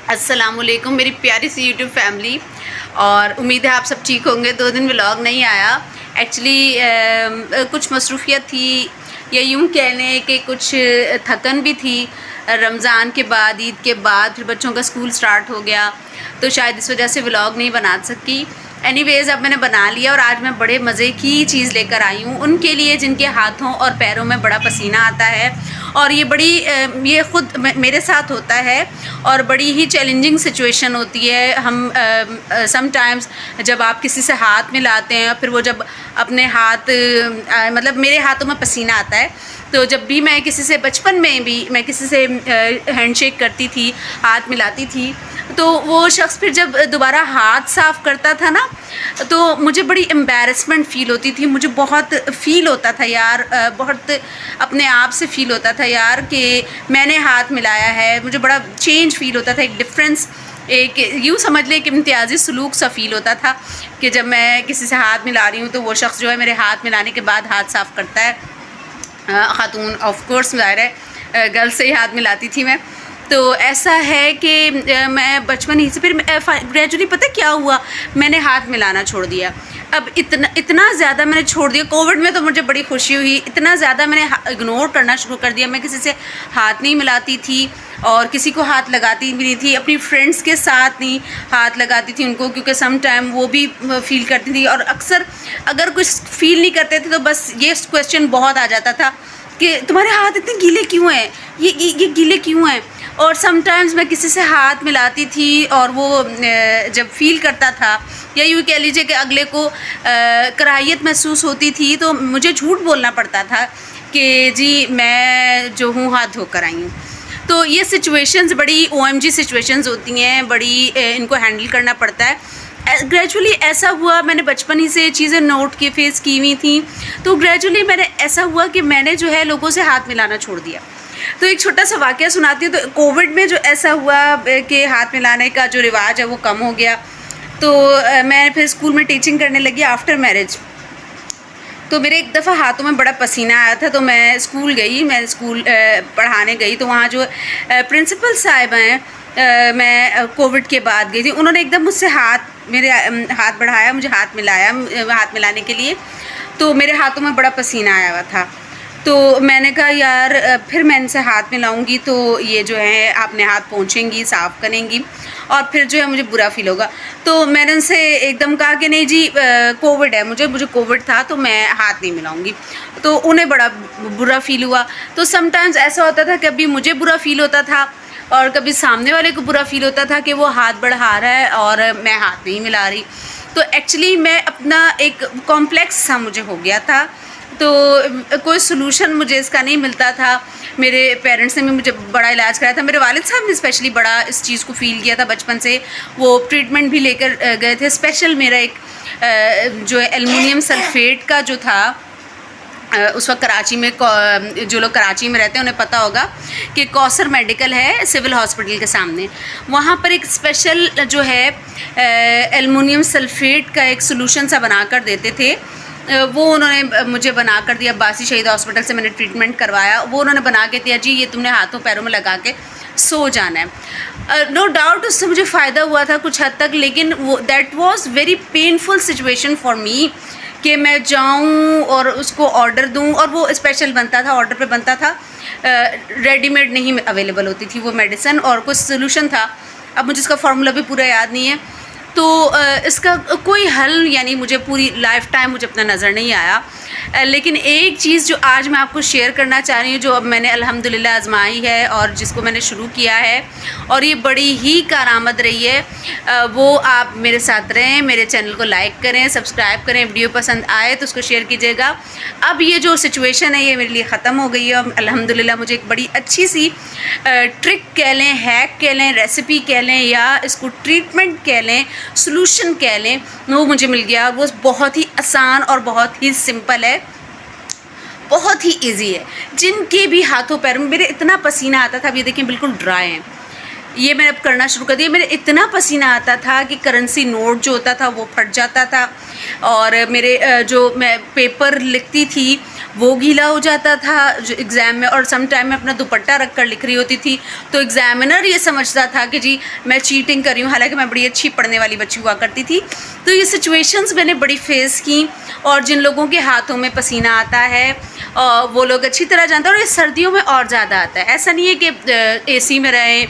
अस्सलामुअलैकुम मेरी प्यारी सी यूट्यूब फैमिली। और उम्मीद है आप सब ठीक होंगे। 2 दिन व्लॉग नहीं आया एक्चुअली कुछ मसरूफियत थी, या यूँ कह लें कि कुछ थकन भी थी। रमज़ान के बाद, ईद के बाद फिर बच्चों का स्कूल स्टार्ट हो गया, तो शायद इस वजह से व्लॉग नहीं बना सकी। एनीवेज़ अब मैंने बना लिया और आज मैं बड़े मज़े की चीज़ लेकर आई हूँ उनके लिए जिनके हाथों और पैरों में बड़ा पसीना आता है। और ये बड़ी ये ख़ुद मेरे साथ होता है और बड़ी ही चैलेंजिंग सिचुएशन होती है। हम समटाइम्स जब आप किसी से हाथ मिलाते हैं, फिर वो जब अपने हाथ मतलब मेरे हाथों में पसीना आता है, तो जब भी मैं किसी से बचपन में भी मैं किसी से हैंडशेक करती थी, हाथ मिलाती थी, तो वो शख्स फिर जब दोबारा हाथ साफ़ करता था ना, तो मुझे बड़ी एम्बैरसमेंट फ़ील होती थी। मुझे बहुत फ़ील होता था यार, बहुत अपने आप से फ़ील होता था यार कि मैंने हाथ मिलाया है। मुझे बड़ा चेंज फ़ील होता था, एक डिफरेंस, एक यूँ समझ लें कि इम्तियाज़ी सलूक सा फ़ील होता था कि जब मैं किसी से हाथ मिला रही हूँ तो वो शख्स जो है मेरे हाथ मिलाने के बाद हाथ साफ़ करता है। ख़ातून ऑफ कोर्स ज़ाहिर है गर्ल्स से ही हाथ मिलाती थी मैं। तो ऐसा है कि मैं बचपन ही से फिर ग्रेजुअली पता क्या हुआ, मैंने हाथ मिलाना छोड़ दिया। अब इतना ज़्यादा मैंने छोड़ दिया। कोविड में तो मुझे बड़ी खुशी हुई, इतना ज़्यादा मैंने इग्नोर करना शुरू कर दिया। मैं किसी से हाथ नहीं मिलाती थी और किसी को हाथ लगाती भी नहीं थी। अपनी फ्रेंड्स के साथ नहीं हाथ लगाती थी उनको, क्योंकि सम टाइम वो भी फ़ील करती थी। और अक्सर अगर कुछ फ़ील नहीं करते थे तो बस ये क्वेश्चन बहुत आ जाता था कि तुम्हारे हाथ इतने गीले क्यों हैं, ये गीले क्यों हैं। और समटाइम्स मैं किसी से हाथ मिलाती थी और वो जब फ़ील करता था, या यूँ कह लीजिए कि अगले को कराहियत महसूस होती थी, तो मुझे झूठ बोलना पड़ता था कि जी मैं जो हूँ हाथ धोकर आई हूँ। तो ये सिचुएशंस बड़ी OMG सिचुएशंस होती हैं, बड़ी इनको हैंडल करना पड़ता है। ग्रेजुअली ऐसा हुआ, मैंने बचपन ही से चीज़ें नोट की, फेस की हुई थी, तो ग्रेजुअली मैंने ऐसा हुआ कि मैंने जो है लोगों से हाथ मिलाना छोड़ दिया। तो एक छोटा सा वाक़या सुनाती हूँ। तो कोविड में जो ऐसा हुआ कि हाथ मिलाने का जो रिवाज है वो कम हो गया, तो मैं फिर स्कूल में टीचिंग करने लगी आफ्टर मैरिज। तो मेरे एक दफ़ा हाथों में बड़ा पसीना आया था, तो मैं स्कूल पढ़ाने गई। तो वहाँ जो प्रिंसिपल साहिब हैं, मैं कोविड के बाद गई थी, उन्होंने एकदम मुझसे मेरे हाथ बढ़ाया, मुझे हाथ मिलाया, हाथ मिलाने के लिए। तो मेरे हाथों में बड़ा पसीना आया हुआ था, तो मैंने कहा यार फिर मैं इनसे हाथ मिलाऊंगी तो ये जो है अपने हाथ पोंछेंगी, साफ़ करेंगी, और फिर जो है मुझे बुरा फ़ील होगा। तो मैंने उनसे एकदम कहा कि नहीं जी कोविड है, मुझे कोविड था तो मैं हाथ नहीं मिलाऊंगी। तो उन्हें बड़ा बुरा फ़ील हुआ। तो समटाइम्स ऐसा होता था, कभी मुझे बुरा फ़ील होता था और कभी सामने वाले को बुरा फ़ील होता था कि वो हाथ बढ़ा रहा है और मैं हाथ नहीं मिला रही। तो एक्चुअली मैं अपना एक कॉम्प्लेक्स सा मुझे हो गया था, तो कोई सलूशन मुझे इसका नहीं मिलता था। मेरे पेरेंट्स ने भी मुझे बड़ा इलाज कराया था, मेरे वालिद साहब ने स्पेशली बड़ा इस चीज़ को फ़ील किया था बचपन से। वो ट्रीटमेंट भी लेकर गए थे। स्पेशल मेरा एक जो है एल्युमिनियम सल्फेट का जो था, उस वक्त कराची में, जो लोग कराची में रहते हैं उन्हें पता होगा कि कौसर मेडिकल है सिविल हॉस्पिटल के सामने, वहाँ पर एक स्पेशल जो है एल्युमिनियम सल्फेट का एक सॉल्यूशन सा बना कर देते थे। वो उन्होंने मुझे बना कर दिया। बासी शहीद हॉस्पिटल से मैंने ट्रीटमेंट करवाया, वो उन्होंने बना के दिया, जी ये तुमने हाथों पैरों में लगा के सो जाना है। नो डाउट उससे मुझे फ़ायदा हुआ था कुछ हद तक, लेकिन वो that was very painful situation for me कि मैं जाऊं और उसको ऑर्डर दूं, और वो स्पेशल बनता था, ऑर्डर पे बनता था, रेडीमेड नहीं अवेलेबल होती थी वो मेडिसिन, और कुछ सोल्यूशन था। अब मुझे इसका फार्मूला भी पूरा याद नहीं है। तो इसका कोई हल यानी मुझे पूरी लाइफ टाइम मुझे अपना नज़र नहीं आया। लेकिन एक चीज़ जो आज मैं आपको शेयर करना चाह रही हूँ, जो अब मैंने अल्हम्दुलिल्लाह आजमाई है और जिसको मैंने शुरू किया है और ये बड़ी ही कारआमद रही है, वो आप मेरे साथ रहें, मेरे चैनल को लाइक करें, सब्सक्राइब करें, वीडियो पसंद आए तो उसको शेयर कीजिएगा। अब ये जो सिचुएशन है ये मेरे लिए ख़त्म हो गई है। अल्हम्दुलिल्लाह मुझे एक बड़ी अच्छी सी ट्रिक कह लें, हैक कह लें, रेसिपी कह लें, या इसको ट्रीटमेंट कह लें, सॉल्यूशन कह लें, वो मुझे मिल गया। वो बहुत ही आसान और बहुत ही सिंपल है, बहुत ही इजी है। जिनके भी हाथों पैरों में मेरे इतना पसीना आता था, अब ये देखें बिल्कुल ड्राई हैं, ये मैंने अब करना शुरू कर दिया। मेरे इतना पसीना आता था कि करेंसी नोट जो होता था वो फट जाता था, और मेरे जो मैं पेपर लिखती थी वो गीला हो जाता था जो एग्ज़ाम में, और सम टाइम मैं अपना दुपट्टा रख कर लिख रही होती थी तो एग्ज़ामिनर ये समझता था कि जी मैं चीटिंग कर रही हूँ, हालांकि मैं बड़ी अच्छी पढ़ने वाली बच्ची हुआ करती थी। तो ये सिचुएशंस मैंने बड़ी फेस की। और जिन लोगों के हाथों में पसीना आता है वो लोग अच्छी तरह जानते हैं, और ये सर्दियों में और ज़्यादा आता है। ऐसा नहीं है कि एसी में रहे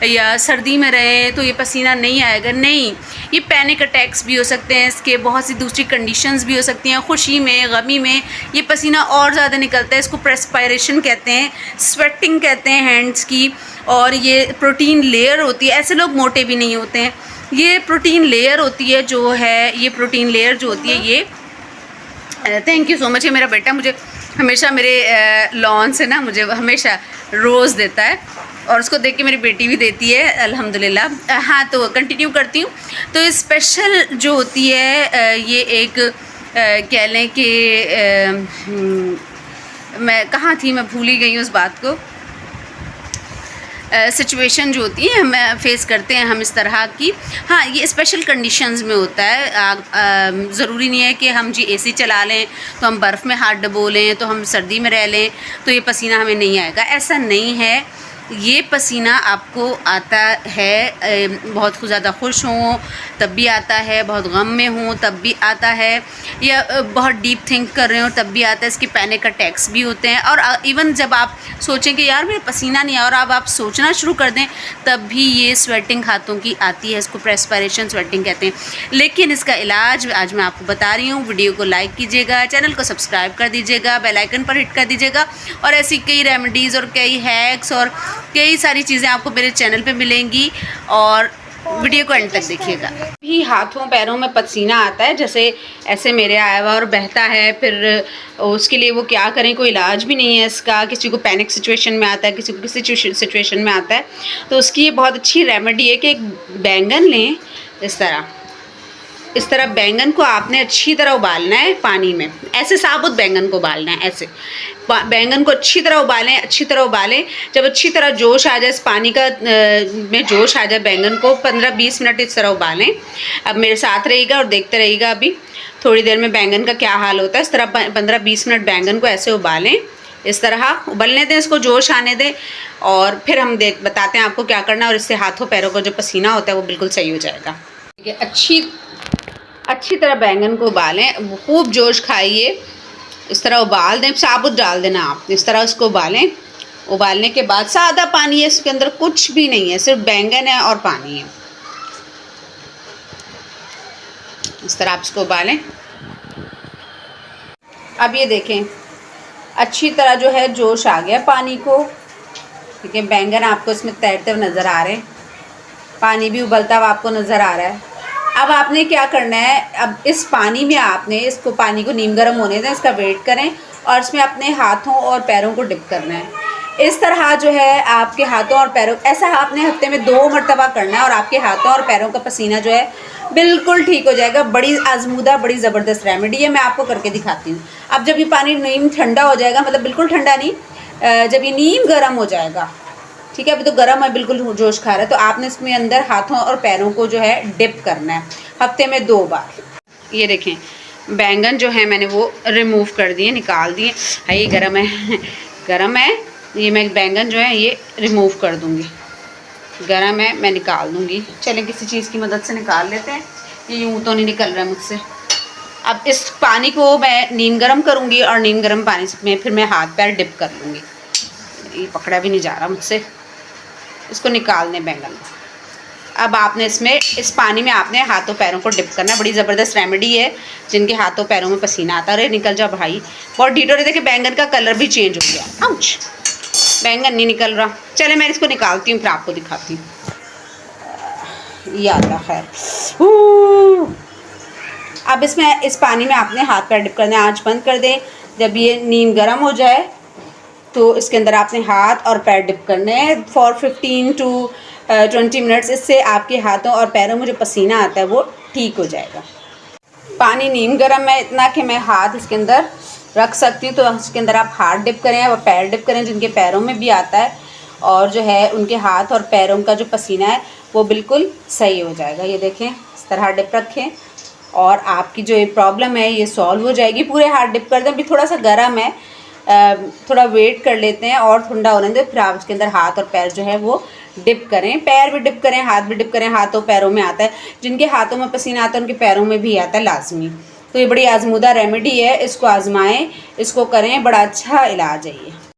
या सर्दी में रहे तो ये पसीना नहीं आएगा, नहीं, ये पैनिक अटैक्स भी हो सकते हैं, इसके बहुत सी दूसरी कंडीशंस भी हो सकती हैं। खुशी में, गमी में ये पसीना और ज़्यादा निकलता है, इसको प्रेस्पायरेशन कहते हैं, स्वेटिंग कहते हैं हैंड्स की। और ये प्रोटीन लेयर होती है, ऐसे लोग मोटे भी नहीं होते हैं। ये प्रोटीन लेयर होती है जो है, ये प्रोटीन लेयर जो होती है ये, थैंक यू सो मच। ये मेरा बेटा मुझे हमेशा मेरे लॉन से ना मुझे हमेशा रोज़ देता है, और उसको देख के मेरी बेटी भी देती है अल्हम्दुलिल्लाह। हाँ, तो कंटिन्यू करती हूँ। तो ये स्पेशल जो होती है ये एक कह लें कि मैं कहाँ थी, मैं भूल ही गई हूँ उस बात को। सिचुएशन जो होती है हम फेस करते हैं हम इस तरह की। हाँ, ये स्पेशल कंडीशंस में होता है। ज़रूरी नहीं है कि हम जी एसी चला लें तो हम बर्फ़ में हाथ डबो लें, तो हम सर्दी में रह लें तो ये पसीना हमें नहीं आएगा, ऐसा नहीं है। ये पसीना आपको आता है, बहुत ज़्यादा खुश हों तब भी आता है, बहुत गम में हों तब भी आता है, या बहुत डीप थिंक कर रहे हो तब भी आता है। इसके पैनिक अटैक्स भी होते हैं। और इवन जब आप सोचें कि यार मेरा पसीना नहीं आया और अब आप सोचना शुरू कर दें तब भी ये स्वेटिंग हाथों की आती है, इसको प्रेस्पायरेशन स्वेटिंग कहते हैं। लेकिन इसका इलाज आज मैं आपको बता रही हूँ। वीडियो को लाइक कीजिएगा, चैनल को सब्सक्राइब कर दीजिएगा, बेल आइकन पर हिट कर दीजिएगा, और ऐसी कई रेमेडीज़ और कई हैक्स और कई सारी चीज़ें आपको मेरे चैनल पे मिलेंगी, और वीडियो को एंड तक देखिएगा। भी हाथों पैरों में पसीना आता है, जैसे ऐसे मेरे आया हुआ और बहता है, फिर उसके लिए वो क्या करें, कोई इलाज भी नहीं है इसका। किसी को पैनिक सिचुएशन में आता है, किसी को किसी सिचुएशन में आता है, तो उसकी ये बहुत अच्छी रेमेडी है कि एक बैंगन लें, इस तरह बैंगन को आपने अच्छी तरह उबालना है पानी में, ऐसे साबुत बैंगन को उबालना है। ऐसे बैंगन को अच्छी तरह उबालें। जब अच्छी तरह जोश आ जाए, इस पानी का में जोश आ जाए, बैंगन को 15-20 मिनट इस तरह उबालें। अब मेरे साथ रहिएगा और देखते रहिएगा अभी थोड़ी देर में बैंगन का क्या हाल होता है। इस तरह 15-20 मिनट बैंगन को ऐसे उबालें, इस तरह उबलने दें, इसको जोश आने दें, और फिर हम बताते हैं आपको क्या करना है। और इससे हाथों पैरों का जो पसीना होता है वो बिल्कुल सही हो जाएगा। ठीक है, अच्छी तरह बैंगन को उबालें, खूब जोश खाइए, इस तरह उबाल दें, साबुत डाल देना आप, इस तरह उसको उबालें। उबालने के बाद सादा पानी है, इसके अंदर कुछ भी नहीं है, सिर्फ बैंगन है और पानी है। इस तरह आप इसको उबालें। अब ये देखें अच्छी तरह जो है जोश आ गया पानी को। ठीक है, बैंगन आपको इसमें तैरते हुए नज़र आ रहे हैं, पानी भी उबलता हुआ आपको नज़र आ रहा है। अब आपने क्या करना है, अब इस पानी में आपने इसको पानी को नीम गर्म होने दें, इसका वेट करें, और इसमें अपने हाथों और पैरों को डिप करना है। इस तरह जो है आपके हाथों और पैरों, ऐसा आपने हफ्ते में 2 मरतबा करना है, और आपके हाथों और पैरों का पसीना जो है बिल्कुल ठीक हो जाएगा। बड़ी आजमूदा, बड़ी ज़बरदस्त रेमेडी है, मैं आपको करके दिखाती हूँ। अब जब ये पानी नीम ठंडा हो जाएगा, मतलब बिल्कुल ठंडा नहीं, जब ये नीम गर्म हो जाएगा, ठीक है, अभी तो गर्म है, बिल्कुल जोश खा रहा है, तो आपने इसमें अंदर हाथों और पैरों को जो है डिप करना है हफ्ते में 2 बार। ये देखें बैंगन जो है मैंने वो रिमूव कर दिए, निकाल दिए। है ये गर्म है, गर्म है, ये मैं बैंगन जो है ये रिमूव कर दूँगी। गर्म है, मैं निकाल दूँगी। चलें किसी चीज़ की मदद से निकाल लेते हैं, ये यूँ तो नहीं निकल रहा है मुझसे। अब इस पानी को मैं नीम गर्म करूँगी, और नीम गर्म पानी में फिर मैं हाथ पैर डिप कर लूँगी। ये पकड़ा भी नहीं जा रहा मुझसे, इसको निकाल दें बैंगन को। अब आपने इसमें इस पानी में आपने हाथों पैरों को डिप करना है। बड़ी ज़बरदस्त रेमेडी है, जिनके हाथों पैरों में पसीना आता है। अरे निकल जा भाई, बहुत ढीठ हो रही। देखिए बैंगन का कलर भी चेंज हो गया। आउच, बैंगन नहीं निकल रहा। चले मैं इसको निकालती हूँ, फिर आपको दिखाती हूँ। या अल्लाह खैर। अब इसमें इस पानी में आपने हाथ पैर डिप करना है। आँच बंद कर दें। जब ये नीम गर्म हो जाए तो इसके अंदर आपने हाथ और पैर डिप करने हैं फॉर 15 to 20 मिनट्स। इससे आपके हाथों और पैरों में जो पसीना आता है वो ठीक हो जाएगा। पानी नीम गर्म है इतना कि मैं हाथ इसके अंदर रख सकती हूँ, तो इसके अंदर आप हाथ डिप करें और पैर डिप करें, जिनके पैरों में भी आता है, और जो है उनके हाथ और पैरों का जो पसीना है वो बिल्कुल सही हो जाएगा। ये देखें, इस तरह डिप रखें और आपकी जो ये प्रॉब्लम है ये सॉल्व हो जाएगी। पूरे हाथ डिप कर दें, अभी थोड़ा सा गर्म है, थोड़ा वेट कर लेते हैं और ठंडा होने दें, फिर आप उसके अंदर हाथ और पैर जो है वो डिप करें। पैर भी डिप करें, हाथ भी डिप करें, हाथों पैरों में आता है, जिनके हाथों में पसीना आता है उनके पैरों में भी आता है लाजमी। तो ये बड़ी आजमूदा रेमेडी है, इसको आजमाएं, इसको करें, बड़ा अच्छा इलाज है ये।